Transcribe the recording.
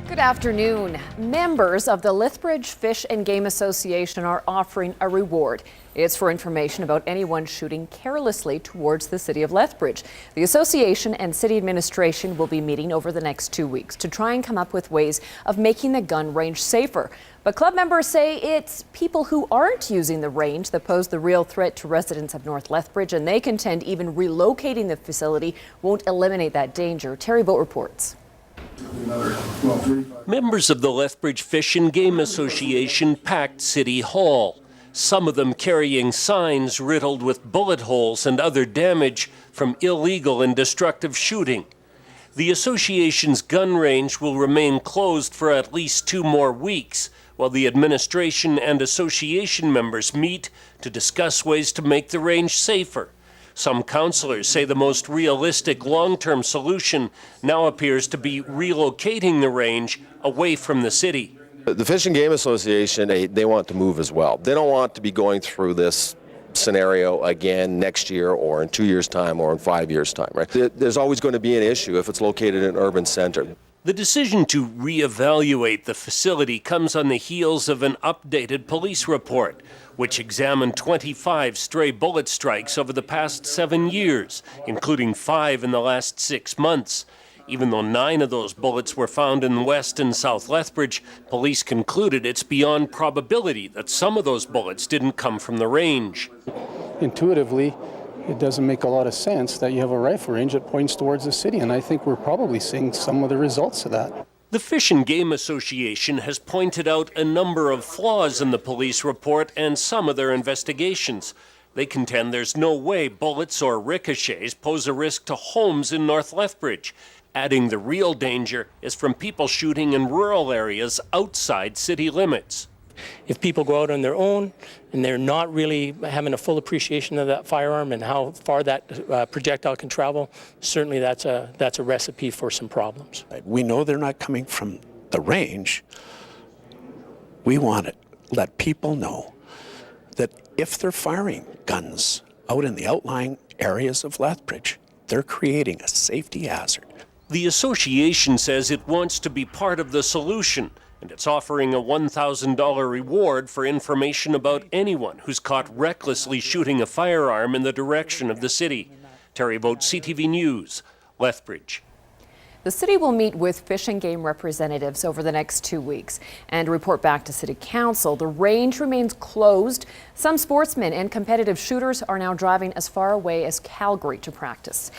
Good afternoon. Members of the Lethbridge Fish and Game Association are offering a reward. It's for information about anyone shooting carelessly towards the city of Lethbridge. The association and city administration will be meeting over the next 2 weeks to try and come up with ways of making the gun range safer. But club members say it's people who aren't using the range that pose the real threat to residents of North Lethbridge, and they contend even relocating the facility won't eliminate that danger. Terry Boat reports. Members of the Lethbridge Fish and Game Association packed City Hall, some of them carrying signs riddled with bullet holes and other damage from illegal and destructive shooting. The association's gun range will remain closed for at least 2 more weeks, while the administration and association members meet to discuss ways to make the range safer. Some councillors say the most realistic long-term solution now appears to be relocating the range away from the city. The Fish and Game Association, they want to move as well. They don't want to be going through this scenario again next year or in 2 years' time or in 5 years' time, right? There's always going to be an issue if it's located in an urban center. The decision to reevaluate the facility comes on the heels of an updated police report, which examined 25 stray bullet strikes over the past 7 years, including 5 in the last 6 months. Even though 9 of those bullets were found in West and South Lethbridge, police concluded it's beyond probability that some of those bullets didn't come from the range. Intuitively, it doesn't make a lot of sense that you have a rifle range that points towards the city, and I think we're probably seeing some of the results of that. The Fish and Game Association has pointed out a number of flaws in the police report and some of their investigations. They contend there's no way bullets or ricochets pose a risk to homes in North Lethbridge, adding the real danger is from people shooting in rural areas outside city limits. If people go out on their own and they're not really having a full appreciation of that firearm and how far that projectile can travel, certainly that's a recipe for some problems. We know they're not coming from the range. We want to let people know that if they're firing guns out in the outlying areas of Lethbridge, they're creating a safety hazard. The association says it wants to be part of the solution, and it's offering a $1,000 reward for information about anyone who's caught recklessly shooting a firearm in the direction of the city. Terry Boat, CTV News, Lethbridge. The city will meet with fish and game representatives over the next 2 weeks and report back to City Council. The range remains closed. Some sportsmen and competitive shooters are now driving as far away as Calgary to practice.